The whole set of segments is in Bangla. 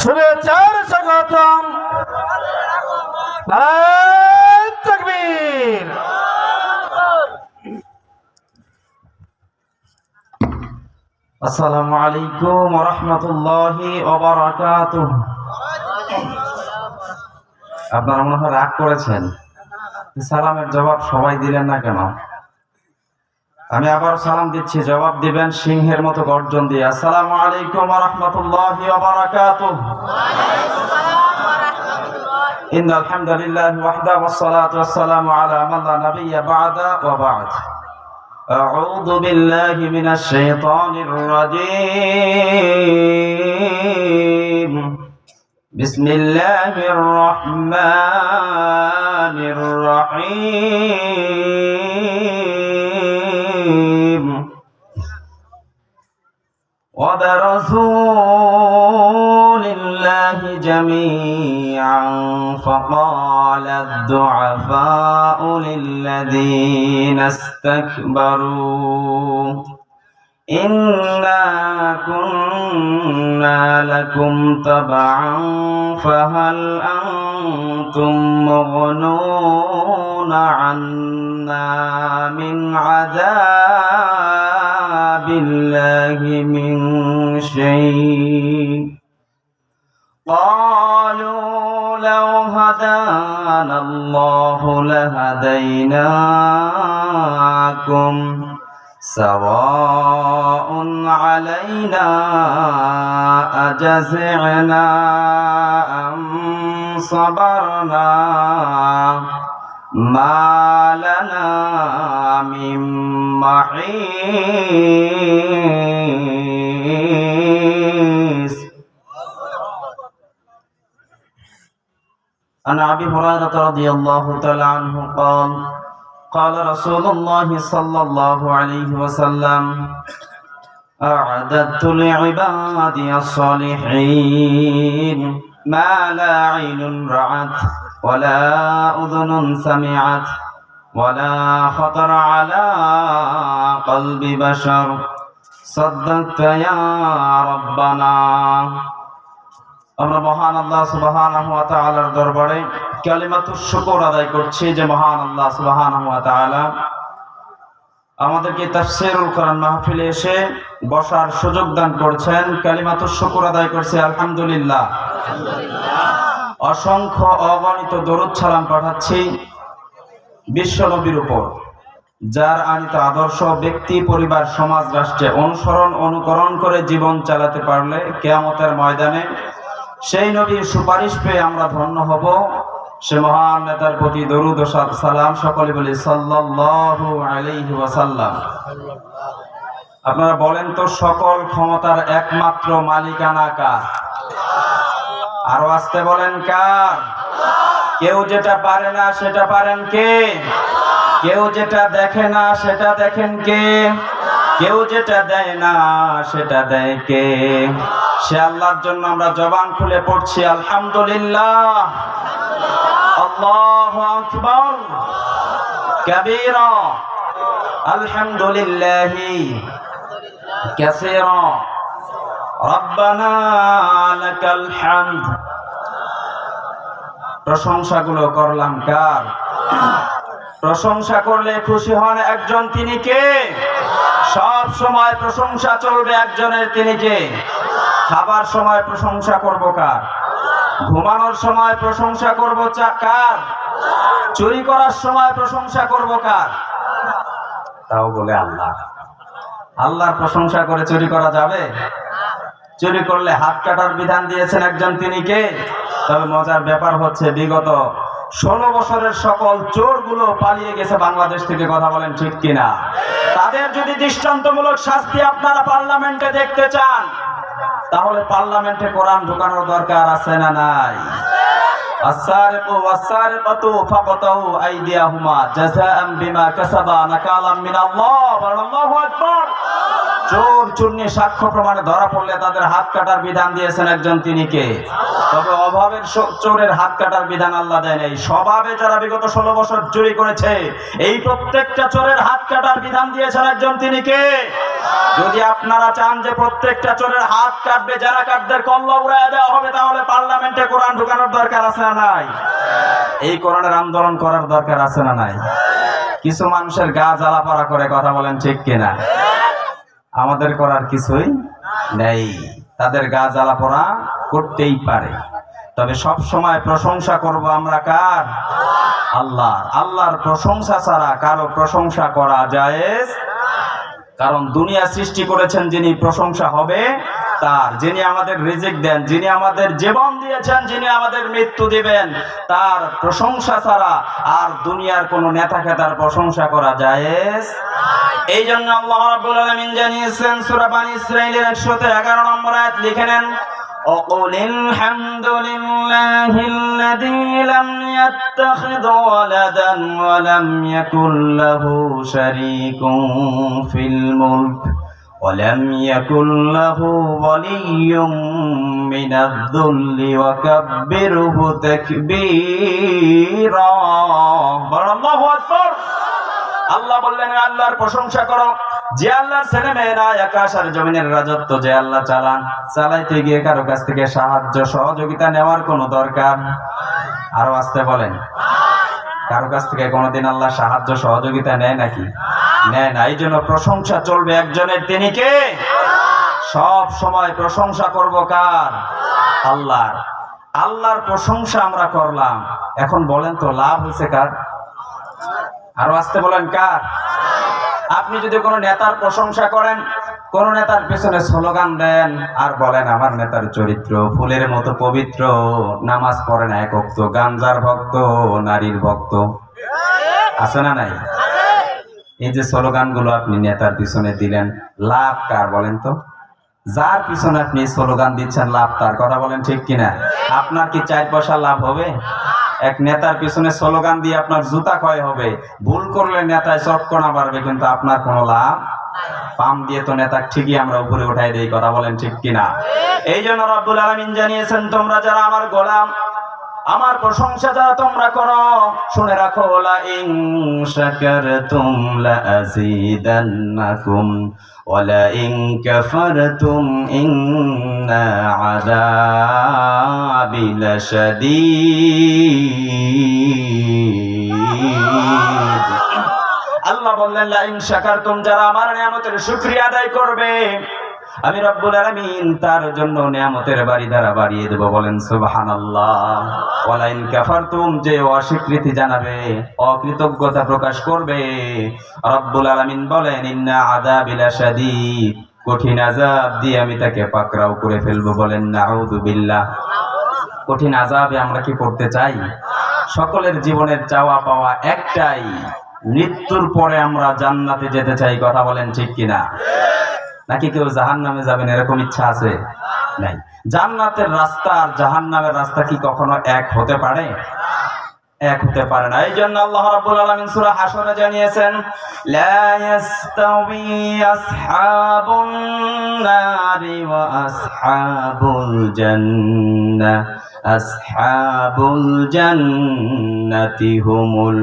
শুভেচ্ছার স্বাগতম। নারায়ে তাকবীর। আসসালামু আলাইকুম ওয়া রাহমাতুল্লাহি ওয়া বারাকাতুহু। আপনারা মনে হয় রাগ করেছেন, সালামের জবাব সবাই দিলেন না কেন? আমি আবার সালাম দিচ্ছি, জবাব দিবেন সিংহের মতো গর্জন দিয়ে। আসসালামু আলাইকুম ওয়া রাহমাতুল্লাহি ওয়া বারাকাতুহু। ইন্নাল হামদালিল্লাহি ওয়াহদাহু ওয়াসসালাতু ওয়াসসালামু আলা মান লা নাবিয়্যা বা'দা ওয়া বা'দ। আউযু বিল্লাহি মিনাশ শাইতানির রাজীম। বিসমিল্লাহির রহমানির রহিম। وبرزوا لله جميعا فقال الضعفاء للذين استكبروا إنا كنا لكم تبعا فهل أنتم مغنون عنا من عذاب الله من شيء قالوا لو هدانا الله لهديناكم سواء علينا أجزعنا أم صبرنا ما لنا من محيص. عن أبي هريرة رضي الله تعالى عنه قال قال رسول الله صلى الله عليه وسلم أعددت لعبادي الصالحين ما لا عين رأت ولا أذن سمعت ولا خطر على قلب بشر صدقت يا ربنا. আমরা মহান আল্লাহ সুবহানাহু ওয়া তাআলার দরবারে কালিমাতুশ শুকর আদায় করছি যে মহান আল্লাহ সুবহানাহু ওয়া তাআলা আমাদেরকে তাফসীরুল কোরআন মাহফিলে এসে বসার সুযোগ দান করেছেন। কালিমাতুশ শুকর আদায় করছি আলহামদুলিল্লাহ। অসংখ্য অগণিত দরুদ সালাম পাঠাচ্ছি বিশ্ব নবীর উপর, যার আনিত আদর্শ ব্যক্তি, পরিবার, সমাজ, রাষ্ট্রে অনুসরণ অনুকরণ করে জীবন চালাতে পারলে কিয়ামতের ময়দানে সেই নবীর সুপারিশ পেয়ে আমরা ধন্য হব। সে মহান নেতার প্রতি দরুদ ও সালাম সকলে বলি সাল্লাল্লাহু আলাইহি ওয়াসাল্লাম। আপনারা বলেন তো, সকল ক্ষমতার একমাত্র মালিকানা কার? আরো আসতে বলেন, কার? কেউ যেটা পারে না সেটা পারেন কে? কেউ যেটা দেখে না সেটা দেখেন কে? কেউ যেটা দেয় না সেটা দেয় কে? সে আল্লাহর জন্য আমরা জবান খুলে পড়ছি আলহামদুলিল্লাহ, আল্লাহু আকবার কাবীরা, আলহামদুলিল্লাহি কাসীরা, রব্বানা লাকাল হামদ। প্রশংসাগুলো করলাম কার? প্রশংসা করলে খুশি হন একজন, তিনি কে? সব সময় প্রশংসা চলবে একজনের, তিনি কে? খাবার সময় প্রশংসা করব কার? ঘুমানোর সময় প্রশংসা করব কার? চুরি করার সময় প্রশংসা করব কার? তাও বলে আল্লাহ। আল্লাহর প্রশংসা করে চুরি করা যাবে? চুরি করলে হাত কাটার বিধান দিয়েছেন একজন, তিনি কে? তবে মজার ব্যাপার হচ্ছে, বিগত 16 বছরের সকল চোরগুলো পালিয়ে গেছে বাংলাদেশ থেকে। কথা বলেন ঠিক কিনা? তাদের যদি দৃষ্টান্তমূলক শাস্তি আপনারা পার্লামেন্টে দেখতে চান, তাহলে পার্লামেন্টে কোরআন ঢোকানোর দরকার আছে না নাই? আস-সারিকু ওয়াস-সারিকাতু ফাকতাউ আইদিয়াহুমা জাযাআন বিমা কাসাবা নাকালাম মিনাল্লাহ। আল্লাহু আকবার। চোর চুন্নি সাক্ষ্য প্রমাণে ধরা পড়লে তাদের হাত কাটার বিধান দিয়েছেন একজন, তিনি কে? তবে অভাবের চোরের হাত কাটার বিধান আল্লাহ দেয় নাই। স্বভাবে যারা বিগত 16 বছর চুরি করেছে এই প্রত্যেকটা চোরের হাত কাটার বিধান দিয়েছেন একজন, তিনি কে? যদি আপনারা চান যে প্রত্যেকটা চোরের হাত কাটবে, যারা কাটদের কল্লা উড়াইয়া দেওয়া হবে, তাহলে পার্লামেন্টে কোরআন ঢুকানোর দরকার আছে না নাই? এই কোরআনের আন্দোলন করার দরকার আছে না নাই? কিছু মানুষের গা জ্বালাপাড়া করে, কথা বলেন ঠিক কিনা? আমাদের করার কিছুই নেই, তাদের গা জ্বালাপোড়া করতেই পারে। তবে সব সময় প্রশংসা করব আমরা কার? আল্লাহ। আল্লাহর প্রশংসা ছাড়া কারো প্রশংসা করা জায়েজ, কারণ দুনিয়া সৃষ্টি করেছেন যিনি, প্রশংসা হবে তার। যিনি আমাদের রিজিক দেন, যিনি আমাদের জীবন দিয়েছেন, যিনি আমাদের মৃত্যু দিবেন, তার প্রশংসা ছাড়া আর দুনিয়ার কোন নেতাকে তার প্রশংসা করা জায়েজ। এই জন্য আল্লাহ রাব্বুল আলামিন জানিয়েছেন সূরা বানী ইসরাঈলের 111 নম্বর আয়াত লিখে নেন, وقل الحمد لله الذي لم يتخذ ولدا ولم يكن له شريك في الملك ولم يكن له ولي من الذل وكبره تكبيرا। الله أكبر। আল্লাহ বললেন আল্লাহর প্রশংসা করো, যে আল্লাহর ছেলে মেয়েরা আকাশ আর জমিনের রাজত্ব যে আল্লাহ চালান, চালাইতে গিয়ে কারো কাছ থেকে সাহায্য সহযোগিতা নেওয়ার কোনো দরকার? আরো আসতে বলেন, কারো কাছ থেকে কোনোদিন আল্লাহ সাহায্য সহযোগিতা নেয় নাকি? নেয় না। এই জন্য প্রশংসা চলবে একজনের, তিনি কে? সব সময় প্রশংসা করব কার? আল্লাহর। আল্লাহর প্রশংসা আমরা করলাম, এখন বলেন তো লাভ হয়েছে কার? আরো আসতে বলেন কার? আপনি যদি কোনো নেতার প্রশংসা করেন, কোন নেতার পেছনে স্লোগান দেন আর বলেন আমার নেতার চরিত্র ফুলের মতো পবিত্র, নামাজ পড়ে না এক ওয়াক্ত, গাঞ্জার ভক্ত, নারীর ভক্ত, আছে না নাই? এই যে স্লোগানগুলো আপনি নেতার পিছনে দিলেন, লাভ কার বলেন তো? যার পিছনে আপনি স্লোগান দিচ্ছেন লাভ তার, কথা বলেন ঠিক কিনা? আপনার কি 4 পয়সা লাভ হবে? এক নেতার পিছনে স্লোগান দিয়ে আপনার জুতা ক্ষয় হবে, ভুল করলে নেতায় চটকনা বাড়বে, কিন্তু আপনার কোনো লাভ। পাম দিয়ে তো নেতা ঠিকই আমরা উপরে উঠাই দেই, কথা বলেন ঠিক কিনা? এই জন্য রব্বুল আলামিন জানিয়েছেন তোমরা যারা আমার গোলাম, আমার প্রশংসা যারা তোমরা করো, শুনে রাখো লা ইন শাকারতুম লা আযীদান্নাকুম ওয়া লা ইন কাফারতুম ইন্না আযাবি লাশাদীদ। আল্লাহ বললেন লা ইন শাকারতুম, যারা আমার নিয়ামতের শুকরিয়া আদায় করবে, আমি রব্বুল আলামিন তার জন্য নিয়ামতের বাড়ি দ্বারা বাড়িয়ে দেব, বলেন সুবহানাল্লাহ। ওয়ালা ইন কাফারতুম, যে অস্বীকৃতি জানাবে, অকৃতজ্ঞতা প্রকাশ করবে, রব্বুল আলামিন বলেন ইন্না আযাবি লাশাদীদ, কঠিন আযাব দিয়ে আমি তাকে পাকড়াও করে ফেলবো, বলেন নাউযু বিল্লাহ। কঠিন আযাবে আমরা কি পড়তে চাই? সকলের জীবনের চাওয়া পাওয়া একটাই, মৃত্যুর পরে আমরা জান্নাতে যেতে চাই, কথা বলেন ঠিক কিনা? নাকি কেউ জাহান্নামে যাবেন এরকম ইচ্ছা আছে? নাই। জান্নাতের রাস্তা আর জাহান্নামের রাস্তা কি কখনো এক হতে পারে? এক হতে পারে না। এই জন্য আল্লাহ রাব্বুল আলামিন সূরা হাশরে জানিয়েছেন লা ইয়াস্তাউই আসহাবুন নারি ওয়া আসহাবুল জান্নাহ, আসহাবুল জান্নাতি হুমুল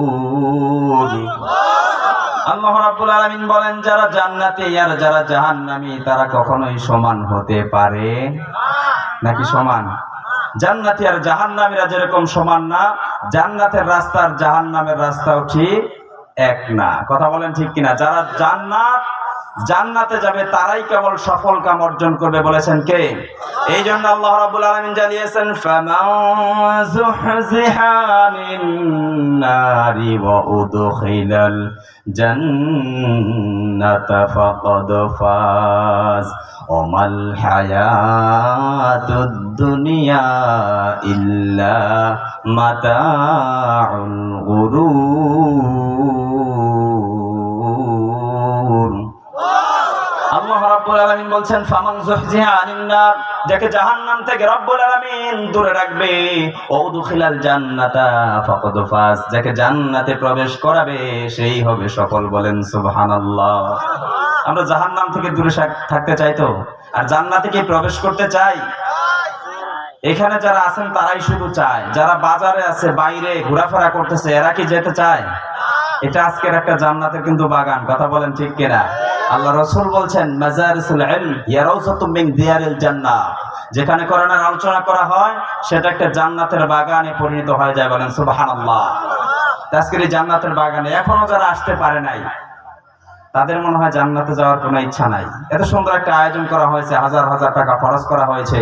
ফাইজুন। আল্লাহ রাব্বুল আলামিন বলেন যারা জান্নাতি আর যারা জাহান্নামী তারা কখনোই সমান হতে পারে নাকি সমান? জান্নাতি আর জাহান্নামীরা যেরকম সমান না, জান্নাতের রাস্তা আর জাহান্নামের রাস্তাও ঠিক এক না, কথা বলেন ঠিক কিনা? যারা জান্নাতে যাবে তারাই কেবল সফল কাম অর্জন করবে, বলেছেন কে? এই জন্য আল্লাহ রাব্বুল আলামিন জানিয়েছেন ফামান যুহজিহা আনিন নারি ওয়া উদখিলাল জান্নাতা ফাকাদ ফাজ ওয়া মাল হায়াতুদ দুনিয়া ইল্লা মাতাউল গুরুর। আল্লাহ রাব্বুল আলামিন বলছেন ফামান যুহজিহা আনিন নার, যাকে জাহান্নাম থেকে রব্বুল আলামিন দূরে রাখবে, উদখিলাল জান্নাতা ফাকাদ ফাজ, যাকে জান্নাতে প্রবেশ করাবে সেই হবে সফল। বলেন সুবহানাল্লাহ। আমরা জাহান্নাম থেকে দূরে থাকতে চাই তো, আর জান্নাতে কি প্রবেশ করতে চাই? এখানে যারা আছেন তারাই শুধু চায়, যারা বাজারে আছে বাইরে ঘোরাফেরা করতেছে এরা কি যেতে চায়? এটা আজকের একটা জান্নাতের কিন্তু বাগান, কথা বলেন ঠিক কিনা? আল্লাহ রাসূল বলছেন মাজারিসুল ইলম ইয়া রাউযাতুম মিন দিয়ারিল জান্নাহ, যেখানে কোরআনের আলোচনা করা হয় সেটা একটা জান্নাতের বাগানে পরিণত হয়ে যায়। বলেন সুবহানাল্লাহ। আজকের এই জান্নাতের বাগানে এখনো যারা আসতে পারে নাই তাদের মনে হয় জান্নাতে যাওয়ার কোনো ইচ্ছা নাই। এত সুন্দর একটা আয়োজন করা হয়েছে, হাজার হাজার টাকা খরচ করা হয়েছে,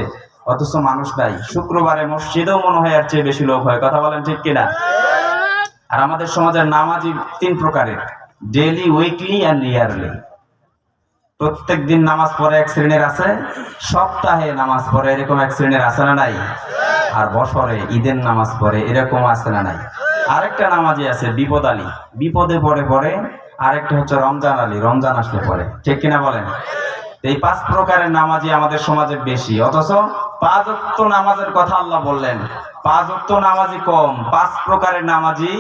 অথচ মানুষ নাই। শুক্রবারে মসজিদেও মনে হয় এর চেয়ে বেশি লোক হয়, কথা বলেন ঠিক কিনা? আর আমাদের সমাজের নামাজি 3 প্রকারের, ডেইলি, উইকলি এন্ড ইয়ারলি। প্রত্যেক দিন নামাজ পড়ে এক শ্রেণীর আছে, সপ্তাহে নামাজ পড়ে এরকম এক শ্রেণীর আছে না নাই? আর বছরে ঈদের নামাজ পড়ে এরকম আছে না নাই? আরেকটা নামাজি আছে বিপদ আলী, বিপদে পড়ে পড়ে। আরেকটা হচ্ছে রমজান আলী, রমজান আসলে পড়ে, ঠিক কিনা বলেন? এই 5 প্রকারের নামাজি আমাদের সমাজে বেশি, অথচ 5 ওয়াক্ত নামাজের কথা আল্লাহ বললেন। 5 ওয়াক্ত নামাজি কম, 5 প্রকারের নামাজি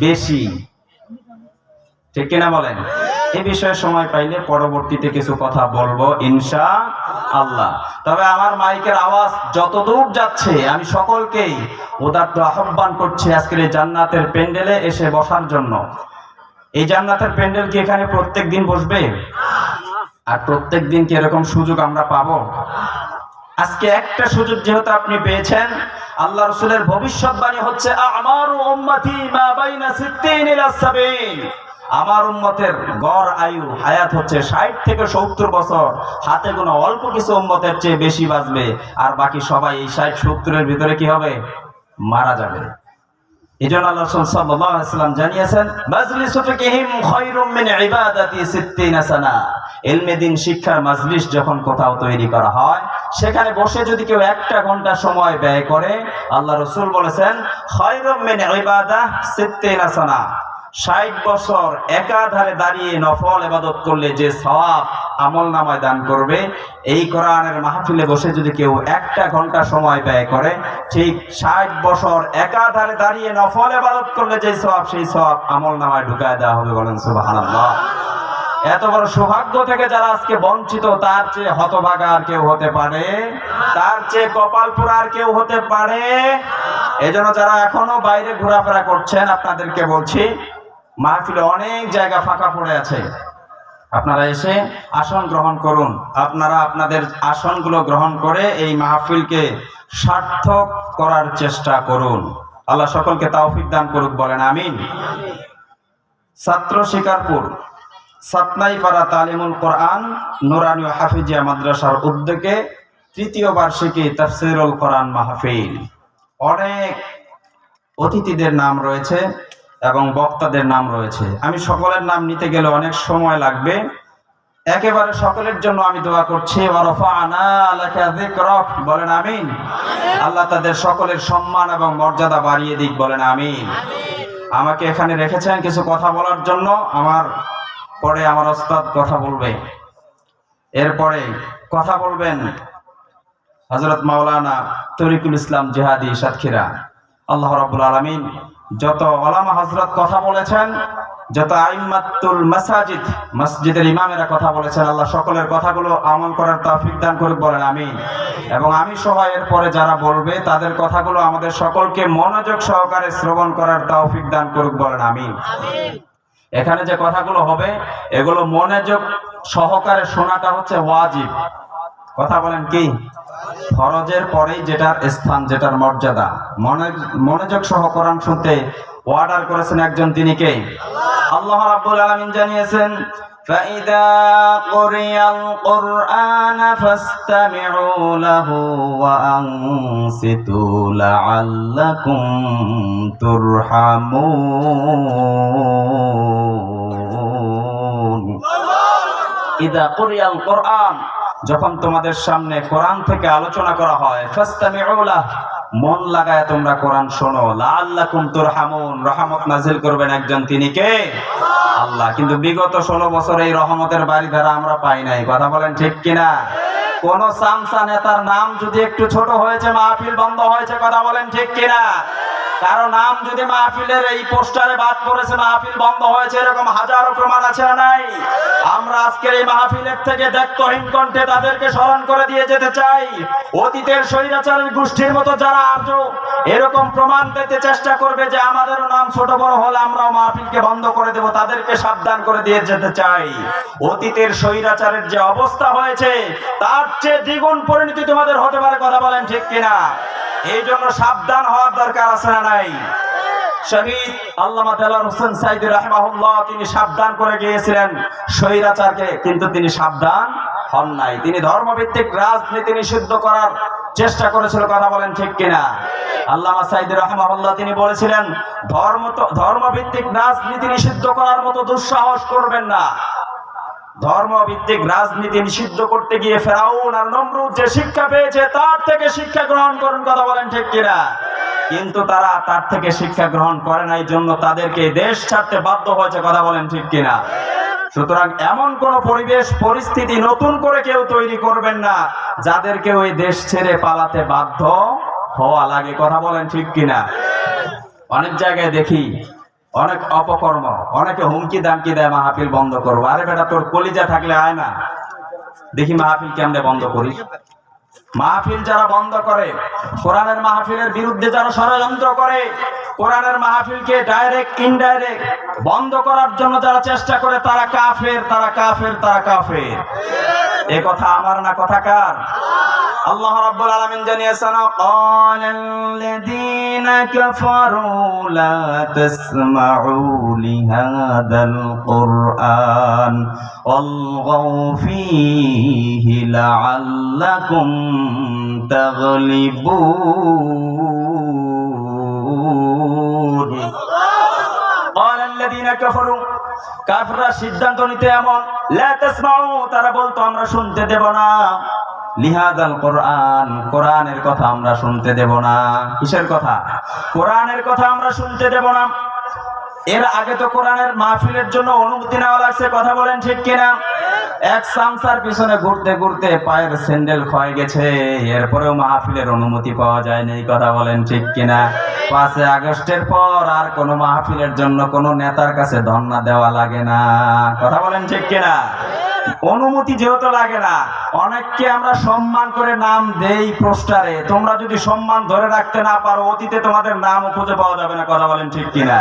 বেশি, ঠিক কিনা বলেন? এই বিষয়ে সময় পাইলে পরবর্তীতে কিছু কথা বলবো ইনশাআল্লাহ। তবে আমার মাইকের আওয়াজ যতদূর যাচ্ছে আমি সকলকেই উদাত্ত আহ্বান করছি আজকের এই জান্নাতের প্যান্ডেলে এসে বসার জন্য। এই জান্নাতের প্যান্ডেল কি এখানে প্রত্যেক দিন বসবে? আর প্রত্যেক দিন কি এরকম সুযোগ আমরা পাবো? আজকে একটা সুযোগ যেহেতু আপনি পেয়েছেন, আল্লাহ রাসূলের ভবিষ্যৎবাণী হচ্ছে আমারু উম্মতি মা বাইনা 60 ইলা 70, আমার উম্মতের গড় আয়ু হায়াত হচ্ছে 60 থেকে 70 বছর। হাতে গোনা অল্প কিছু উম্মতের চেয়ে বেশি বাঁচবে, আর বাকি সবাই এই 60-70 এর ভিতরে কি হবে? মারা যাবে। এজন্য আল্লাহ রাসূল সাল্লাল্লাহু আলাইহি ওয়াসাল্লাম জানিয়েছেন মাজলিসু ফিকহিম খায়রুম মিন ইবাদাতি 60 সানা। ইলমে দ্বীন শিক্ষার মাজলিস যখন কোথাও তৈরি করা হয়, সেখানে বসে যদি কেউ 1 ঘন্টা সময় ব্যয় করে, আল্লাহ রাসূল বলেছেন খায়রুম মিন ইবাদাহ 60 সানা, 60 বছর একাধারে দাঁড়িয়ে নফল ইবাদত করলে যে সওয়াব আমলনামায় দান করবে, এই কোরআনের মাহফিলে বসে যদি কেউ 1 ঘন্টা সময় ব্যয় করে, ঠিক 60 বছর একাধারে দাঁড়িয়ে নফল ইবাদত করলে যে সওয়াব, সেই সওয়াব আমলনামায় ঢুকায় দেওয়া হবে। বলেন সুবহানাল্লাহ। এত বড় সৌভাগ্য থেকে যারা আজকে বঞ্চিত, তার চেয়ে হতভাগা আর কেউ হতে পারে? তার চেয়ে কপাল পোড়া আর কেউ হতে পারে? এজন্য যারা এখনো বাইরে ঘোরাফেরা করছেন, আপনাদেরকে বলছি মাহফিলে অনেক জায়গা ফাঁকা পড়ে আছে, আপনারা এসে আসন গ্রহণ করুন। আপনারা আপনাদের আসনগুলো গ্রহণ করে এই মাহফিলকে সার্থক করার চেষ্টা করুন। আল্লাহ সকলকে তৌফিক দান করুক, বলেন আমিন। ছাত্র শিকারপুর সাতনাইপাড়া তালিমুল কোরআন নুরানি ও হাফিজিয়া মাদ্রাসার উদ্যোগে 3য় বার্ষিকী তাফসীরুল কোরআন মাহফিল। অনেক অতিথিদের নাম রয়েছে এবং বক্তাদের নাম রয়েছে। আমি সকলের নাম নিতে গেলে অনেক সময় লাগবে, একেবারে সকলের জন্য আমি দোয়া করছি ওয়ারফা'না লাকা যিকরাক, বলেন আমিন। আল্লাহ তাদের সকলের সম্মান এবং মর্যাদা বাড়িয়ে দিক, বলেন আমিন। আমাকে এখানে রেখেছেন কিছু কথা বলার জন্য, আমার পরে আমার ওস্তাদ কথা বলবে, এরপরে কথা বলবেন হযরত মাওলানা তরিকুল ইসলাম জিহাদি সাতক্ষীরা। আল্লাহ রাব্বুল আলামিন যত ওলামা হযরত কথা বলেছেন, যত আইম্মাতুল মাসাজিদ মসজিদের ইমামেরা কথা বলেছেন, আল্লাহ সকলের কথাগুলো আমল করার তৌফিক দান করুক, বলেন আমিন। এবং আমি সহ এরপরে যারা বলবে তাদের কথাগুলো আমাদের সকলকে মনোযোগ সহকারে শ্রবণ করার তৌফিক দান করুক, বলেন আমিন। এখানে যে কথাগুলো হবে এগুলো মনোযোগ সহকারে শোনাটা হচ্ছে ওয়াজিব, কথা বলেন কি? ফরজের পরেই যেটার স্থান, যেটার মর্যাদা। মনোযোগ সহ কোরআন শুনতে অর্ডার করেছেন একজন, তিনি কে? আল্লাহ রাব্বুল আলামিন জানিয়েছেন فَإِذَا قُرِئَ الْقُرْآنُ فَاسْتَمِعُوا لَهُ وَأَنصِتُوا لَعَلَّكُمْ تُرْحَمُونَ। ইদা কুরিয়াল কোরআন, যখন তোমাদের সামনে কোরআন থেকে আলোচনা করা হয়, ফাসতামিউ লাহ, মন লাগায় তোমরা কোরআন শোনো, লাআল্লাকুম তুরহামুন, রহমত নাজিল করবেন একজন, তিনি কে? আল্লাহ। কিন্তু বিগত 16 বছর এই রহমতের বাড়িধারা আমরা পাই নাই, কথা বলেন ঠিক কিনা? কোন সামসা নেতার নাম যদি একটু ছোট হয়েছে মাহফিল বন্ধ হয়েছে, কথা বলেন ঠিক কিনা? কারো নাম যদি মাহফিলের এই পোস্টারে বাদ পড়েছে মাহফিল বন্ধ হয়েছে, এরকম হাজারো প্রমাণ আছে না নাই? আমরা আজকের এই মাহফিলের থেকে দায়িত্বহীন কণ্ঠে তাদেরকে স্মরণ করে দিয়ে যেতে চাই, অতীতের স্বৈরাচারের গোষ্ঠীর মতো যারা আজও এরকম প্রমাণ দিতে চেষ্টা করবে যে আমাদেরও নাম ছোট বড় হলে আমরাও মাহফিলকে বন্ধ করে দেব, তাদেরকে সাবধান করে দিয়ে যেতে চাই। অতীতের স্বৈরাচারের যে অবস্থা হয়েছে তার চেয়ে দ্বিগুণ পরিণতি তোমাদের হতে পারে, কথা বলেন ঠিক কিনা? এই জন্য সাবধান হওয়ার দরকার আছে না নাই? শহীদ আল্লামা দেলোয়ার হোসেন সাইদি রাহিমাহুল্লাহ তিনি সাবধান করে গিয়েছিলেন স্বৈরাচারকে, কিন্তু তিনি সাবধান হন নাই। তিনি ধর্মভিত্তিক রাজনীতি নিষিদ্ধ করার চেষ্টা করেছিল, কথা বলেন ঠিক কিনা? আল্লামা সাইদি রাহিমাহুল্লাহ তিনি বলেছিলেন ধর্মভিত্তিক রাজনীতি নিষিদ্ধ করার মতো দুঃসাহস করবেন না। ধর্মভিত্তিক রাজনীতি নিষিদ্ধ করতে গিয়ে ফেরাউন আর নমরুদ যে শিক্ষা পেয়েছে তার থেকে শিক্ষা গ্রহণ করুন, কথা বলেন ঠিক কিনা? কিন্তু তারা তার থেকে শিক্ষা গ্রহণ করে নাই, জন্য তাদেরকে দেশ ছাড়তে বাধ্য হয়েছে, কথা বলেন ঠিক কিনা? সুতরাং এমন কোন পরিবেশ পরিস্থিতি নতুন করে কেউ তৈরি করবেন না যাদেরকে ওই দেশ ছেড়ে পালাতে বাধ্য হওয়া লাগে, কথা বলেন ঠিক কিনা? অনেক জায়গায় দেখি অনেক অপকর্ম, অনেকে হুমকি দামকি দেয় মাহফিল বন্ধ করবো। আরে বেটা, তোর কলিজা থাকলে আয় না, দেখি মাহফিল কেমনে বন্ধ করিস। মাহফিল যারা বন্ধ করে, কোরআনের মাহফিলের বিরুদ্ধে যারা ষড়যন্ত্র করে, কোরআনের মাহফিলকে ডাইরেক্ট ইনডাইরেক্ট বন্ধ করার জন্য যারা চেষ্টা করে, তারা কাফের, তারা কাফের, তারা কাফের। এ কথা আমার না, কথা কার? আল্লাহ রাব্বুল আলামিন জানিয়েছেন, ক্বালাল্লাযীনা কাফারু লা তাসমাউ লিহাদাল কুরআন ওয়ালগাউ ফীহি লাআল্লাকুম তাগলিবুন। ক্বালাল্লাযীনা কাফারু, কাফেররা সিদ্ধান্ত নিতে এমন, লা তাসমাউ তারা বলতো আমরা শুনতে দেব না, লিহাদাল কোরআন কোরআনের কথা আমরা শুনতে দেব না। কিসের কথা? কোরআনের কথা আমরা শুনতে দেব না। এর আগে তো কোরআনের মাহফিলের জন্য অনুমতি নেওয়া লাগছে, কথা বলেন ঠিক কিনা? এক সামসার পিছনে ঘুরতে ঘুরতে পায়ের স্যান্ডেল ক্ষয়ে গেছে, এরপরেও মাহফিলের অনুমতি পাওয়া যায়নি, কথা বলেন ঠিক কিনা? 5 আগস্টের পর আর কোনো মাহফিলের জন্য কোনো নেতার কাছে ধর্ণা দেওয়া লাগে না, কথা বলেন ঠিক কিনা? অনুমতি যেহেতু লাগে না, অনেককে আমরা সম্মান করে নাম দেই পোস্টারে, তোমরা যদি সম্মান ধরে রাখতে না পারো অতীতে তোমাদের নামও খুঁজে পাওয়া যাবে না, কথা বলেন ঠিক কিনা?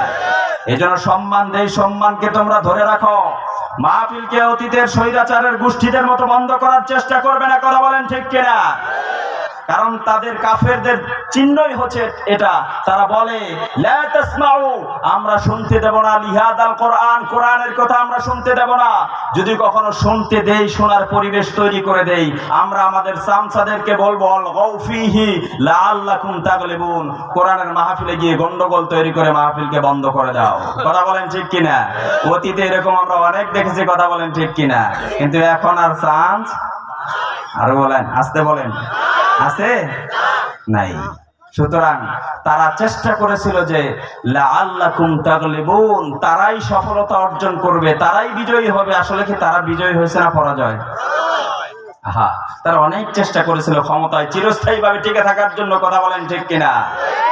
এই জন্য সম্মান দেই, সম্মানকে তোমরা ধরে রাখো। মাহফিলকে অতীতের স্বৈরাচারের গোষ্ঠীদের মতো বন্ধ করার চেষ্টা করবে না, কথা বলেন ঠিক কিনা? কারণ তাদের কাফেরদের চিহ্নই হচ্ছে এটা, তারা বলে লা তাসমাউ আমরা শুনতে দেব না, লিহাদাল কোরআন কোরআনের কথা আমরা শুনতে দেব না। যদি কখনো শুনতে দেই, শোনার পরিবেশ তৈরি করে দেই, আমরা আমাদের সামসাদেরকে বলবো আলগাউ ফীহি লাআল্লাকুম তাগলিবুন, কোরআনের মাহফিলে গিয়ে গন্ডগোল তৈরি করে মাহফিলকে বন্ধ করে দাও, কথা বলেন ঠিক কিনা? অতীতে এরকম আমরা অনেক দেখেছি, কথা বলেন ঠিক কিনা? কিন্তু এখন আর চান্স, আর বলেন আসতে বলেন আছে নাই। সুতরাং তারা চেষ্টা করেছিল যে লাআল্লাকুম তাগলিবুন, তারাই সফলতা অর্জন করবে, তারাই বিজয়ী হবে। আসলে কি তারা বিজয়ী হয়েছে না পরাজয়? হ্যাঁ, তারা অনেক চেষ্টা করেছিল ক্ষমতায় চিরস্থায়ীভাবে টিকে থাকার জন্য, কথা বলেন ঠিক কিনা?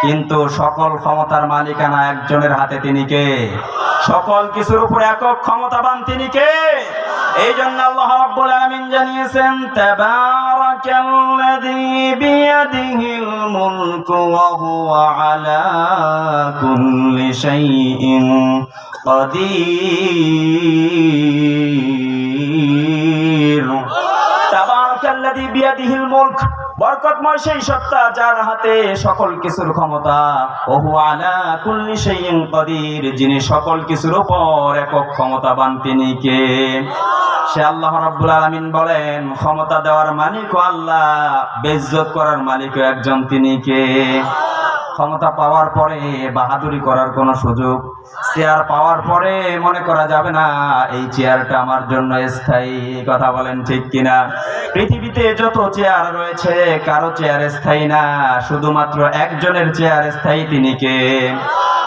কিন্তু সকল ক্ষমতার মালিকানা একজনের হাতে, তিনি কে? সকল কিছুর উপরে একক ক্ষমতাবান তিনি কে? এই জন্য আল্লাহ রাব্বুল আলামিন জানিয়েছেন, তাবারাকাল্লাযী বিয়াদিহিল মুলকু ওয়া হুয়া আলা কুল্লি শাইইন কাদির। তাবারাকাল্লাযী বিয়াদিহিল মুলক, বরকতময় সেই সত্তা যার হাতে সকল কিছুর ক্ষমতা, ওয়া হুয়া আলা কুল্লি শাইইন কাদির, যিনি সকল কিছুর উপর একক ক্ষমতাবান, তিনি কে? সে আল্লাহ রাব্বুল আলামিন বলেন, ক্ষমতা দেওয়ার মালিকও আল্লাহ, বেইজ্জত করার মালিকও একজন, তিনি কে? ক্ষমতা পাওয়ার পরে বাহাদুরি করার কোনো সুযোগ, চেয়ার পাওয়ার পরে মনে করা যাবে না এই চেয়ারটা আমার জন্য স্থায়ী, কথা বলেন ঠিক কিনা? পৃথিবীতে যত চেয়ার রয়েছে কারো চেয়ার স্থায়ী না, শুধুমাত্র একজনের চেয়ার স্থায়ী, তিনি কে?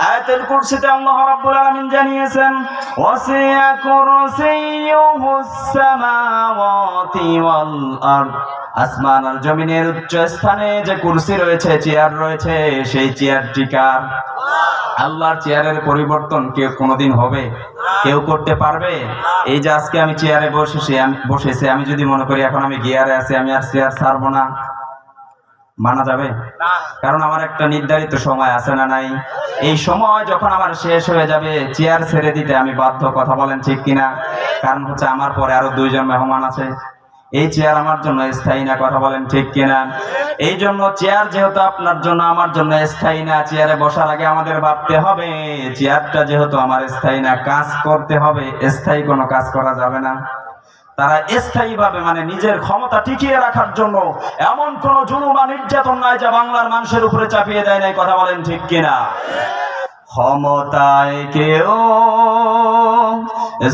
আয়াতুল কুরসিতে আল্লাহ রাব্বুল আলামিন জানিয়েছেন, ওয়াসিয়া কুরসিয়ুহুস সামাওয়াতি ওয়াল আরদ আসমান আর জমিনের উচ্চ স্থানে যে কুরসি রয়েছে, চেয়ার রয়েছে, সেই চেয়ারটি কার? আল্লাহর চেয়ারের পরিবর্তন কেউ কোনোদিন হবে? কেউ করতে পারবে? এই যে আজকে আমি চেয়ারে বসেছি, আমি যদি মনে করি এখন আমি গিয়ারে আছি, আমি আর চেয়ার ছাড়বো না, মানা যাবে? কারণ আমার একটা নির্ধারিত সময় আছে না নাই? এই সময় যখন আমার শেষ হয়ে যাবে, চেয়ার ছেড়ে দিতে আমি বাধ্য। কথা বলেন ঠিক কিনা? কারণ হচ্ছে আমার পরে আরো 2 জন মেহমান আছে, এই চেয়ার আমার জন্য স্থায়ী না। কথা বলেন ঠিক কিনা? এই জন্য চেয়ার যেহেতু আপনার জন্য আমার জন্য স্থায়ী না, চেয়ারে বসার আগে আমাদের ভাবতে হবে চেয়ারটা যেহেতু আমার স্থায়ী না, কাজ করতে হবে, স্থায়ী কোনো কাজ করা যাবে না। তারা স্থায়ীভাবে মানে নিজের ক্ষমতা টিকিয়ে রাখার জন্য এমন কোন জুলুম বা নির্যাতন নাই যা বাংলার মানুষের উপরে চাপিয়ে দেয় নাই। কথা বলেন ঠিক কিনা? ক্ষমতায় কেউ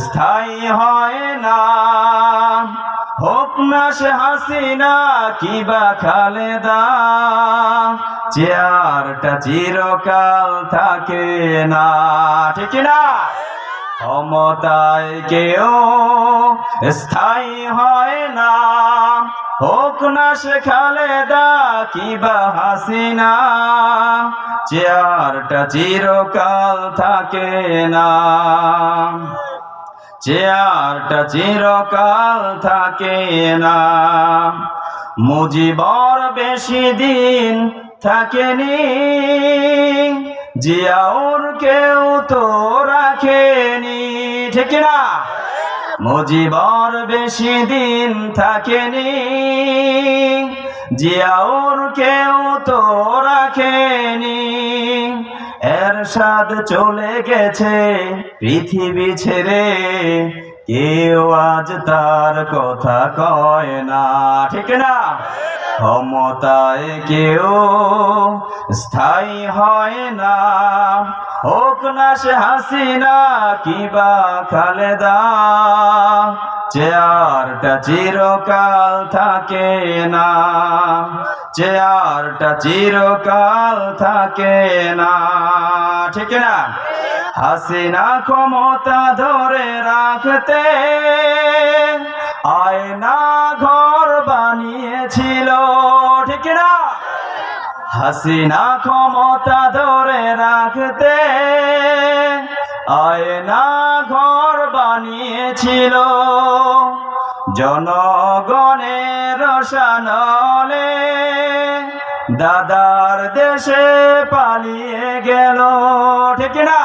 স্থায়ী হয় না, হোক না সে হাসিনা কিবা খালেদা, চেয়ারটা চিরকাল থাকে না। ঠিক না? ক্ষমতায় কেউ স্থায়ী হয় না, হোক না সে খালেদা কিবা হাসিনা, চেয়ারটা চিরকাল থাকে না, চেয়ারটা চিরকাল থাকে না। মুজিবর বেশি দিন থাকেনি, জিয়াউর কেউ তো রাখেনি। ঠিক না? মুজিবর বেশি দিন থাকেনি, জিয়াউর কেউ তো রাখেনি। এরশাদ চলে গেছে পৃথিবী ছেড়ে, কেউ আজ তার কথা কয় না। ঠিক না? ক্ষমতায় কেউ স্থায়ী হয় না, হোক না সে হাসিনা কিবা খালেদা, চেয়ারটা চিরকাল থাকে না, চেয়ারটা চিরকাল থাকে না। ঠিক না? হাসিনা ক্ষমতা ধরে রাখতে আয়না ঘর বানিয়েছিল। ঠিক না? হাসিনা ক্ষমতা ধরে রাখতে আয়না ঘর বানিয়েছিল, জনগণের রোশানলে দাদার দেশে পালিয়ে গেল। ঠিক না?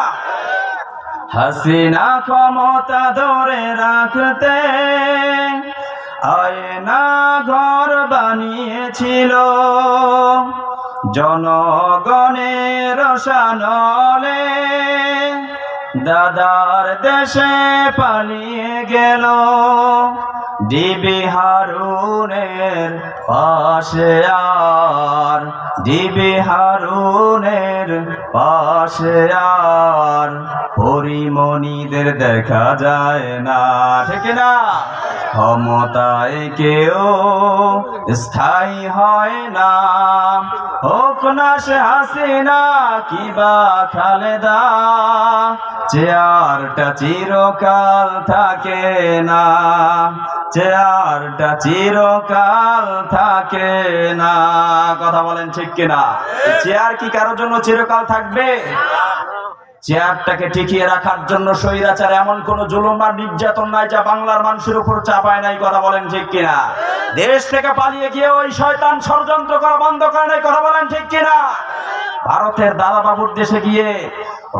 হাসিনা ক্ষমতা ধরে রাখতে আয়না ঘর বানিয়েছিল, জনগণের রোশানলে দাদার দেশে পালিয়ে গেল। ডিবি হারুনের পাশে আর, ডিবি হারুনের পাশে আর পরিমণিদের দেখা যায় না। ঠিক না? ক্ষমতায় কেউ স্থায়ী হয় না, হোক না সে হাসিনা কিবা খালেদা, চেয়ারটা চিরকাল থাকে না, চেয়ারটা চিরকাল থাকে না। কথা বলেন ঠিক কিনা? চেয়ার কি কারোর জন্য চিরকাল থাকবে? চেয়ারটাকে টিকিয়ে রাখার জন্য স্বৈরাচার এমন কোন জুলুম আর নির্যাতন নাই যা বাংলার মানুষের উপর চাপায় নাই। কথা বলেন ঠিক কিনা? দেশ থেকে পালিয়ে গিয়ে ওই শয়তান ষড়যন্ত্র করা বন্ধ করে নাই। কথা বলেন ঠিক কিনা? ভারতের দাদা বাবুর দেশে গিয়ে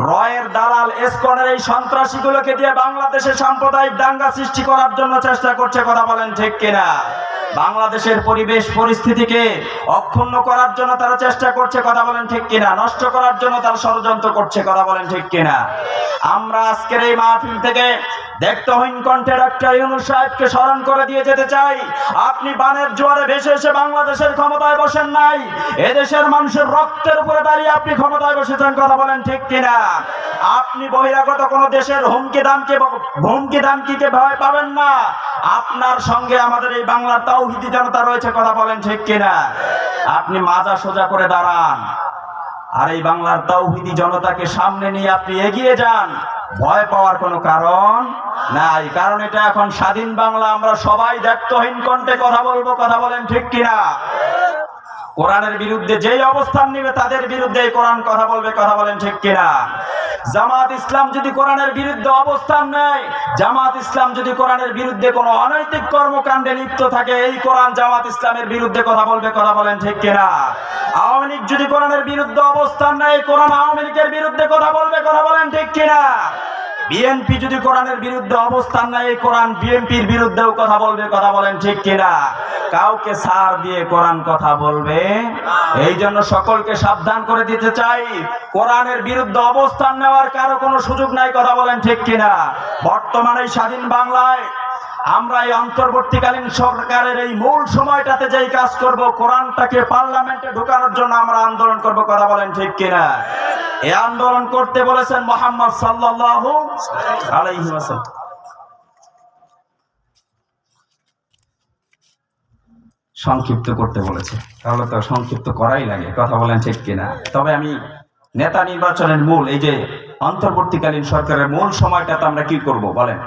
রয়ের দালাল এসকনের এই সন্ত্রাসীগুলোকে দিয়ে বাংলাদেশে সাম্প্রদায়িক দাঙ্গা সৃষ্টি করার জন্য চেষ্টা করছে। কথা বলেন ঠিক কিনা? বাংলাদেশের পরিবেশ পরিস্থিতিকে অক্ষুণ্ণ করার জন্য তারা চেষ্টা করছে। কথা বলেন ঠিক কিনা? নষ্ট করার জন্য তারা ষড়যন্ত্র করছে। কথা বলেন ঠিক কিনা? আমরা আজকের এই মাহফিল থেকে দেখতহীন কণ্ঠে ডক্টর ইউনূস সাহেবকে স্মরণ করে দিয়ে যেতে চাই, আপনি বানের জোয়ারে ভেসে এসে বাংলাদেশের ক্ষমতায় বসেন নাই, এদেশের মানুষের রক্তের উপরে দাঁড়িয়ে আপনি ক্ষমতায় বসেছেন। কথা বলেন ঠিক কিনা? আপনি বহিরাগত কোন দেশের হুমকি দামকিকে ভয় পাবেন না। আপনার সঙ্গে আমাদের এই বাংলার তাওহীদি জনতা রয়েছে। কথা বলেন ঠিক কিনা? আপনি মাজা সোজা করে দাঁড়ান, আর এই বাংলার তাওহীদি জনতাকে সামনে নিয়ে আপনি এগিয়ে যান, ভয় পাওয়ার কোনো কারণ নাই। কারণ এটা এখন স্বাধীন বাংলা, আমরা সবাই দায়িত্বহীন কণ্ঠে কথা বলবো, কথা বলেন ঠিক কিনা? কোরআনের বিরুদ্ধে যেই অবস্থান নেবে তাদের বিরুদ্ধে কোরআন কথা বলবে, কথা বলেন ঠিক কিনা? জামাত ইসলাম যদি কোরআনের বিরুদ্ধে অবস্থান নেয়, জামাত ইসলাম যদি কোরআনের বিরুদ্ধে কোনো অনৈতিক কর্মকাণ্ডে লিপ্ত থাকে, এই কোরআন জামাত ইসলামের বিরুদ্ধে কথা বলবে, কথা বলেন ঠিক কিনা? আওয়ামী লীগ যদি কোরআনের বিরুদ্ধে অবস্থান নেয়, কোরআন আওয়ামী লীগের বিরুদ্ধে কথা বলবে, কথা বলেন ঠিক কিনা? বিএনপি যদি কোরআনের বিরুদ্ধে অবস্থান নেয়, এই কোরআন বিএনপির বিরুদ্ধেও কথা বলবে, কথা বলেন ঠিক কিনা? কাউকে ছাড় দিয়ে কোরআন কথা বলবে। এই জন্য সকলকে সাবধান করে দিতে চাই, কোরআনের বিরুদ্ধে অবস্থান নেওয়ার কারো কোনো সুযোগ নাই, কথা বলেন ঠিক কিনা? বর্তমানে স্বাধীন বাংলায় আমরা এই অন্তর্বর্তীকালীন সরকারের এই মূল সময়টাতে যেই কাজ করব, কোরআনটাকে পার্লামেন্টে ঢোকানোর জন্য আমরা আন্দোলন করব, কথা বলেন ঠিক কিনা? এই আন্দোলন করতে বলেছেন মুহাম্মদ সাল্লাল্লাহু আলাইহি ওয়াসাল্লাম। সংক্ষিপ্ত করতে বলেছে, তাহলে তো সংক্ষিপ্ত করাই লাগে, কথা বলেন ঠিক কিনা? তবে আমি নেতা নির্বাচনের মূল এই যে অন্তর্বর্তীকালীন সরকারের মূল সময়টাতে আমরা কি করব বলেন?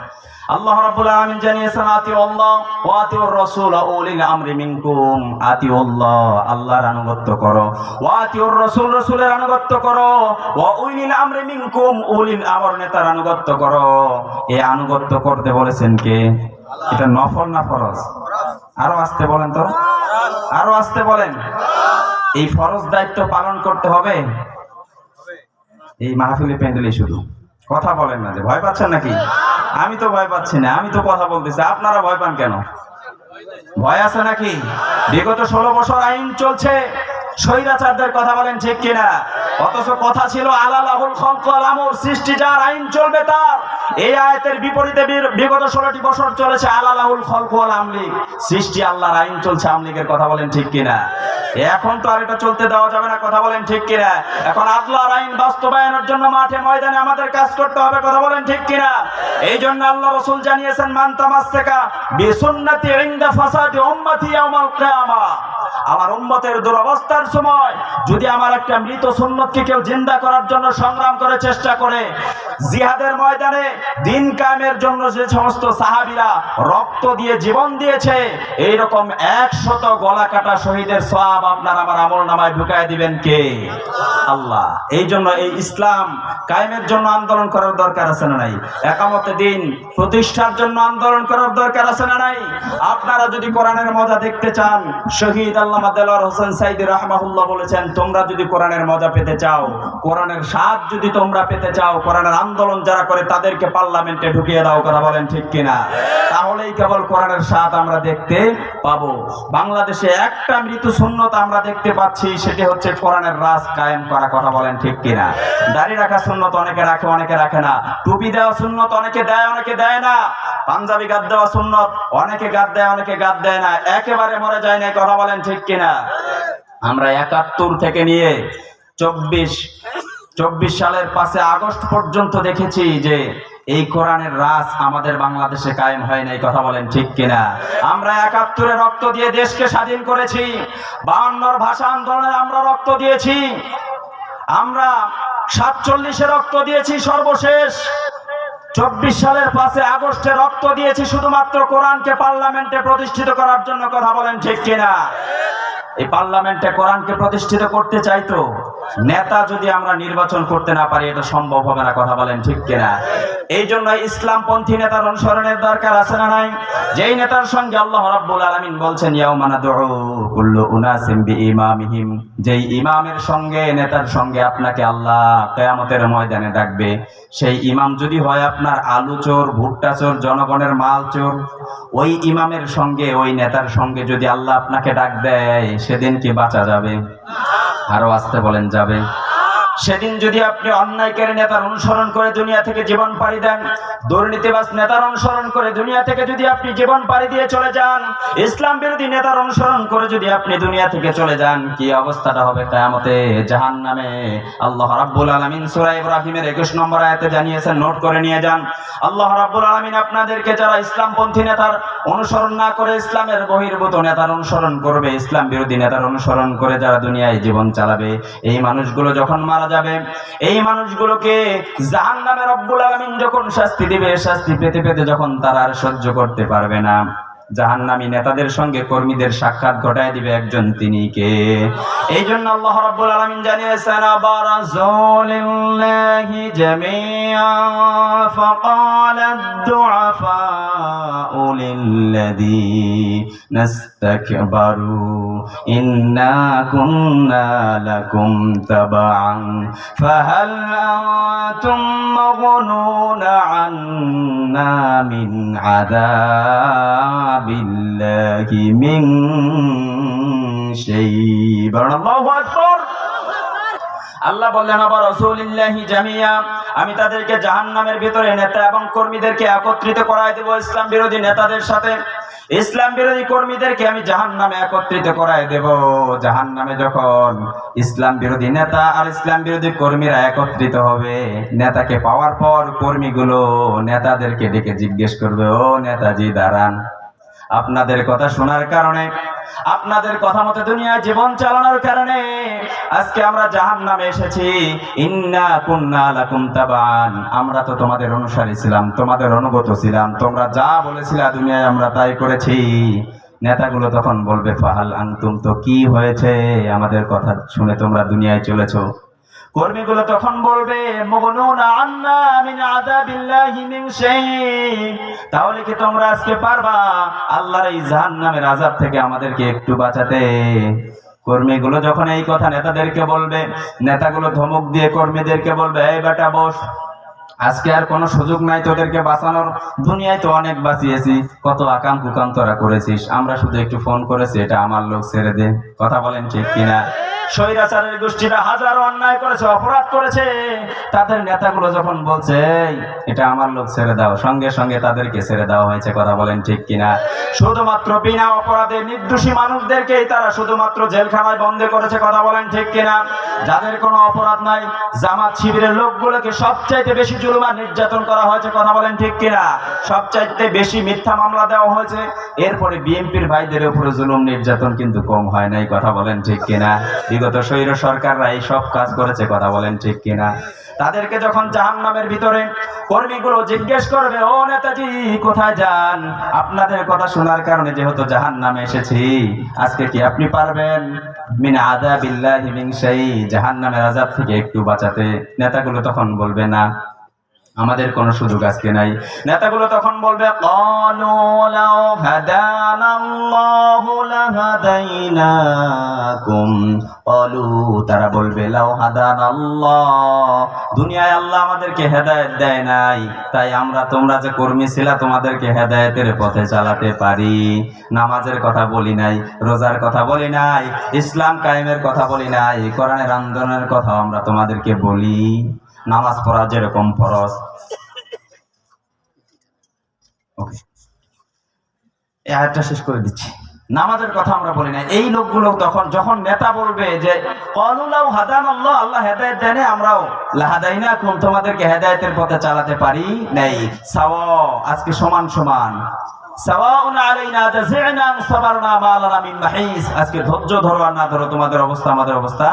আল্লাহ রাব্বুল আলামিন জানিয়েছেন, আতিউল্লাহ ওয়া আতিউর রাসূল ওয়া উলিল আমরি মিনকুম। আতিউল্লাহ, আল্লাহর আনুগত্য করো, ওয়া আতিউর রাসূল, রাসূলের আনুগত্য করো, ওয়া উলিল আমরি মিনকুম, উলিল আমর নেতার আনুগত্য করো। এই আনুগত্য করতে বলেছেন কে? এটা নফল না ফরজ? আরো আসতে বলেন তো, আরো আসতে বলেন। এই ফরজ দায়িত্ব পালন করতে হবে। এই মাহফিলে প্যান্ডেলে শুধু কথা বলেন না, যে ভয় পাচ্ছেন নাকি? আমি তো ভয় পাচ্ছি না, আমি তো কথা বলতেছি, আপনারা ভয় পান কেন? ভয় আছে নাকি? বিগত 16 বছর আইন চলছে স্বৈরাচারদের, কথা বলেন ঠিক কিনা? অথচ কথা ছিল আলালাহুল খালকু ওয়াল আমর, সৃষ্টি যার, আইন চলবে তার। এই আয়াতের বিপরীতে বিগত 16টি বছর চলেছে আলালাহুল খালকু ওয়াল আমলি, সৃষ্টি আল্লাহর, আইন চলছে আমলিগের, কথা বলেন ঠিক কিনা? এখন তো আর এটা চলতে দেওয়া যাবে না, কথা বলেন ঠিক কিনা? এখন আল্লাহর আইন বাস্তবায়নের জন্য মাঠে ময়দানে আমাদের কাজ করতে হবে, কথা বলেন ঠিক কিনা? এই জন্য আল্লাহ রাসূল জানিয়েছেন, মান তামাসসাকা বিসুন্নতি ইনদা ফাসাদি উম্মতি ইয়াউমাল কিয়ামাহ। আমার উম্মতের দুরবস্থার সময় যদি আমার একটা মৃত সুন্নতকে কেউ জিন্দা করার জন্য সংগ্রাম করে, চেষ্টা করে, জিহাদের ময়দানে দিন কায়েমের জন্য যে সমস্ত সাহাবীরা রক্ত দিয়ে জীবন দিয়েছে, এইরকম 100 গলা কাটা শহীদের সওয়াব আপনার আমার আমলনামায় ঢুকায় দিবেন কে? আল্লাহ। এই জন্য এই ইসলাম কায়েমের জন্য আন্দোলন করার দরকার আছে না নাই? একামতে দিন প্রতিষ্ঠার জন্য আন্দোলন করার দরকার আছে না নাই? আপনারা যদি কোরআনের মজা দেখতে চান, শহীদ আল্লামা দেলোয়ার হোসেন সাইদী রাহমাহুল্লাহ বলেছেন, তোমরা যদি কোরআনের মজা পেতে চাও, কোরআনের স্বাদ যদি তোমরা পেতে চাও, কোরআনের আন্দোলন যারা করে তাদেরকে পার্লামেন্টে ঢুকিয়ে দাও, কথা বলেন ঠিক কিনা? তাহলেই কেবল কোরআনের স্বাদ আমরা দেখতে পাবো। বাংলাদেশে একটা মৃত্যু সুন্নত আমরা দেখতে পাচ্ছি, সেটি হচ্ছে কোরআনের রাজ কায়েম করা, কথা বলেন ঠিক কিনা? দাড়ি রাখা সুন্নত অনেকে রাখে, অনেকে রাখে না। টুপি দেওয়া সুন্নত অনেকে দেয়, অনেকে দেয় না। পাঞ্জাবি গাদ দেওয়া সুন্নত অনেকে গাদ দেয়, অনেকে গাদ দেয় না। একেবারে মরে যায় না, কথা বলেন ঠিক কিনা? আমরা 71 থেকে নিয়ে 24 সালের 5 আগস্ট পর্যন্ত দেখেছি যে এই কোরআনের রাজ আমাদের বাংলাদেশে কায়েম হয় নাই, কথা বলেন ঠিক কিনা? আমরা 71-এ রক্ত দিয়ে দেশকে স্বাধীন করেছি, 52-র ভাষা আন্দোলনে আমরা রক্ত দিয়েছি, আমরা 47-এ রক্ত দিয়েছি, সর্বশেষ 24 সালের 5 আগস্টে রক্ত দিয়েছি শুধুমাত্র কোরআনকে পার্লামেন্টে প্রতিষ্ঠিত করার জন্য, কথা বলেন ঠিক কিনা? এই পার্লামেন্টে কোরআনকে প্রতিষ্ঠিত করতে চাইতো নেতা যদি আমরা নির্বাচন করতে না পারি, এটা সম্ভব হবে না, কথা বলেন ঠিক কিনা? এই জন্য ইসলামপন্থী নেতার অনুসরণের দরকার আছে না নাই? যেই নেতার সঙ্গে আল্লাহ রাব্বুল আলামিন বলছেন, ইয়াউমা নাদউ কুল্লু উনাসিম বিইমামিহিম, যেই ইমামের সঙ্গে, নেতার সঙ্গে আপনাকে আল্লাহ কিয়ামতের ময়দানে ডাকবে, সেই ইমাম যদি হয় আপনার আলু চোর, ভুট্টা চোর, জনগণের মাল চোর, ওই ইমামের সঙ্গে, ওই নেতার সঙ্গে যদি আল্লাহ আপনাকে ডাক দেয়, সেদিন কি বাঁচা যাবে? আরো আসতে বলেন, যাবে? সেদিন যদি আপনি অন্যায়কারী নেতার অনুসরণ করে দুনিয়া থেকে জীবন পাড়ি দেন, দুর্নীতিবাজ নেতার অনুসরণ করে দুনিয়া থেকে যদি আপনি জীবন পাড়ি দিয়ে চলে যান, ইসলাম বিরোধী নেতার অনুসরণ করে যদি আপনি দুনিয়া থেকে চলে যান, কি অবস্থাটা হবে কিয়ামতে? জাহান্নামে। আল্লাহ রাব্বুল আলামিন সূরা ইব্রাহিমের 21 নম্বর আয়াতে জানিয়েছেন, নোট করে নিয়ে যান। আল্লাহ রাব্বুল আলামিন আপনাদেরকে যারা ইসলামপন্থী নেতার অনুসরণ না করে ইসলামের বহির্ভূত নেতার অনুসরণ করবে, ইসলাম বিরোধী নেতার অনুসরণ করে যারা দুনিয়ায় জীবন চালাবে, এই মানুষগুলো যখন মারা যাবে, এই মানুষগুলোকে জাহান্নামে রব্বুল আলামিন যখন শাস্তি দিবে, শাস্তি পেতে পেতে যখন তারা আর সহ্য করতে পারবে না, জাহান্নামী নেতাদের সঙ্গে কর্মীদের সাক্ষাৎ ঘটায় দিবে একজন, তিনি কে? এই জন্য আল্লাহ রাব্বুল আলামিন জানিয়েছেন, আবারাজুলিল্লাহি জামিআ ফাকালা আদ-দুআফাউ লিল্লাযীনা ইসতাকবারু ইন্না কুন্না লাকুম তাবাআন ফাহাল আনতুম মাগনুনা আন্না মিন আযাবিল্লাহি মিন শাই'ইন। আল্লাহু আকবার। আল্লাহ বললেন, আবার রাসূলিল্লাহি জামিয়া, আমি তাদেরকে জাহান্নামের ভিতরে নেতা এবং কর্মীদেরকে একত্রিত করায় দেব ইসলাম বিরোধী নেতাদের সাথে। ইসলাম বিরোধী কর্মীদেরকে আমি জাহান্নামে একত্রিত করায় দেব। জাহান্নামে যখন ইসলাম বিরোধী নেতা আর ইসলাম বিরোধী কর্মীরা একত্রিত হবে, নেতাকে পাওয়ার পর কর্মীগুলো নেতাদেরকে ডেকে জিজ্ঞেস করবে, ও নেতাজি দাঁড়ান, আপনাদের কথা শোনার কারণে, আপনাদের কথা মতো দুনিয়ায় জীবন চালানোর কারণে আজকে আমরা জাহান্নামে এসেছি। ইন্না কুন্না লাকুম তাবান, আমরা তো তোমাদের অনুসারী ছিলাম, তোমাদের অনুগত ছিলাম, তোমরা যা বলেছিলা দুনিয়ায় আমরা তাই করেছি। নেতাগুলো তখন বলবে, ফাহাল আনতুম, তো কি হয়েছে আমাদের কথা শুনে তোমরা দুনিয়ায় চলেছো? কর্মীগুলো তখন বলবে, মাগনুনা আন্না মিন আযাবিল্লাহি মিন শাই'ইন, তাহলে কি তোমরা আজকে পারবা আল্লাহর এই জাহান্নামের আযাব থেকে আমাদেরকে একটু বাঁচাতে? কর্মীগুলো যখন এই কথা নেতাদেরকে বলবে, নেতাগুলো ধমক দিয়ে কর্মীদেরকে বলবে, এই বেটা বস, আজকে আর কোনো সুযোগ নাই তোদেরকে বাঁচানোর, দুনিয়ায় তো অনেক বাঁচিয়েছি, কত আকাম কুকাম তোরা করেছিস, আমরা শুধু একটু ফোন করেছি, এটা আমার লোক, ছেড়ে দে। কথা বলেন ঠিক কিনা? স্বৈরাচারের গোষ্ঠীরা হাজারো অন্যায় করেছে, অপরাধ করেছে, তাদের নেতাগুলো যখন বলছে এটা আমার লোক, ছেড়ে দাও, সঙ্গে সঙ্গে তাদেরকে ছেড়ে দেওয়া হয়েছে। কথা বলেন ঠিক কিনা? শুধুমাত্র বিনা অপরাধে নির্দোষী মানুষদেরকেই তারা শুধুমাত্র জেলখানায় বন্দী করেছে। কথা বলেন ঠিক কিনা? যাদের কোনো অপরাধ নাই, জামাত শিবিরের লোকগুলোকে সবচাইতে বেশি জুলুম আর নির্যাতন করা হয়েছে। কথা বলেন ঠিক কিনা? সবচাইতে বেশি মিথ্যা মামলা দেওয়া হয়েছে। এরপরে বিএনপির ভাইদের উপরে জুলুম নির্যাতন কিন্তু কম হয় নাই। কথা বলেন ঠিক কিনা? বিগত স্বৈর সরকাররা এই সব কাজ করেছে। কথা বলেন ঠিক কিনা? তাদেরকে যখন জাহান্নামের ভিতরে কর্মীগুলো জিজ্ঞেস করবে, ও নেতাজি কোথায় যান, আপনাদের কথা শোনার কারণে যেহেতু জাহান্নামে এসেছি, আজকে কি আপনি পারবেন মিন আযাবিল্লাহি মিন শাই'ইন, জাহান্নামের আযাব থেকে একটু বাঁচাতে? নেতাগুলো তখন বলবে, না, আমাদের কোনো সুযোগ আজকে নাই। নেতাগুলো তখন বলবে, ক্বালু লাউ হাদানাল্লাহু লাহাদাইনাকুম, ক্বালু, তারা বলবে, লাউ হাদানাল্লাহ, দুনিয়ায় আল্লাহ আমাদেরকে হেদায়েত দেয় নাই, তাই আমরা তোমরা যে কর্মী ছিলা তোমাদেরকে হেদায়েতের পথে চালাতে পারি। নামাজের কথা বলি নাই, রোজার কথা বলি নাই, ইসলাম কায়েমের কথা বলি নাই, কোরআনের আন্দোলনের কথা আমরা তোমাদেরকে বলি। নামাজ পড়া যেরকম ফরজ, ওকে, এই আয়াতটা শেষ করে দিচ্ছি। নামাজের কথা আমরা বলি না। এই লোকগুলো তখন যখন নেতা বলবে যে ক্বালু লাউ হাদানাল্লাহ, আল্লাহ হেদায়েত দেন, আমরাও লাহাদাইনাকুম, তোমাদেরকে হেদায়েতের পথে চালাতে পারি নাই। সাওয়া, আজকে সমান সমান, সাওয়াউন আলাইনা জাযি'না সাবারনা মা লানা মিন মাহিস, আজকে ধৈর্য ধরো আর না ধরো, তোমাদের অবস্থা আমাদের অবস্থা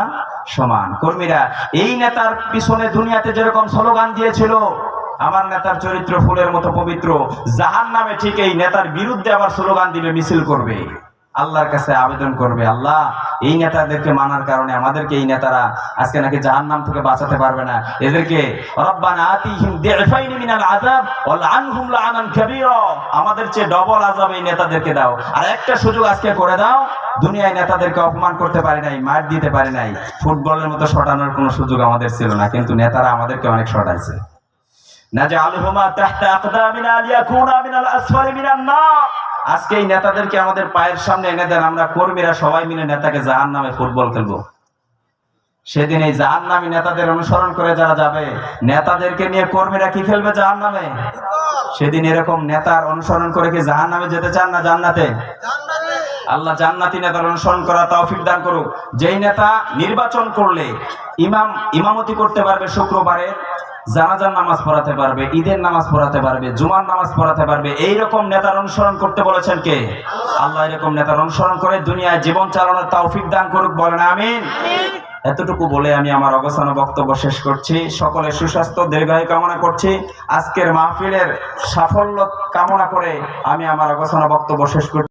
সমান। কর্মীরা এই নেতার পিছনে দুনিয়াতে যেরকম স্লোগান দিয়েছিল, আমার নেতার চরিত্র ফুলের মতো পবিত্র, জাহান্নামে ঠিক এই নেতার বিরুদ্ধে আবার স্লোগান দিবে, মিছিল করবে, আল্লাহর কাছে আবেদন করবে, আল্লাহ এই নেতাদেরকে মানার কারণে আমাদেরকে এই নেতারা আজকে নাকি জাহান্নাম থেকে বাঁচাতে পারবে না, এদেরকে রব্বানা আতিহিম দি'ফাইনি মিনাল আযাব ওয়ালআনহুম লা'নান কাবীরা, আমাদের চেয়ে ডবল আযাব এই নেতাদেরকে দাও। আর একটা সুযোগ আজকে করে দাও, দুনিয়ায় নেতাদেরকে অপমান করতে পারি নাই, মার দিতে পারি নাই, ফুটবলের মতো শটানোর কোনো সুযোগ আমাদের ছিল না, কিন্তু নেতারা আমাদেরকে অনেক শটাইছে। নাজআলহুমা তাহতা আকদামিনা লিয়াকুনা মিনাল আসফালি মিনান নার, আজকে এই নেতাদেরকে আমাদের পায়ের সামনে এনে দেন, আমরা কর্মীরা সবাই মিলে নেতাকে জাহান্নামে ফুটবল খেলবো। সেদিন এই জাহান্নামী নেতাদের অনুসরণ করে যারা যাবে, নেতাদেরকে নিয়ে কর্মীরা কি ফেলবে জাহান্নামে? সেদিন এরকম নেতার অনুসরণ করে কি জাহান্নামে যেতে চান না জান্নাতে? আল্লাহ জান্নাতি নেতার অনুসরণ করা তৌফিক দান করুক। যেই নেতা নির্বাচন করলে ইমামতি করতে পারবে, শুক্রবারে জানাজার নামাজ পড়াতে পারবে, ঈদের নামাজ পড়াতে পারবে, জুমার নামাজ পড়াতে পারবে, এইরকম নেতার অনুসরণ করতে বলেছেন কে? আল্লাহ এরকম নেতার অনুসরণ করে দুনিয়ায় জীবন চালানোর তৌফিক দান করুক, বলেন আমিন। এতটুকু বলে আমি আমার অবসান বক্তব্য শেষ করছি। সকলের সুস্বাস্থ্য দীর্ঘায়ু কামনা করছি। আজকের মাহফিলের সাফল্য কামনা করে আমি আমার অবসান বক্তব্য শেষ করছি।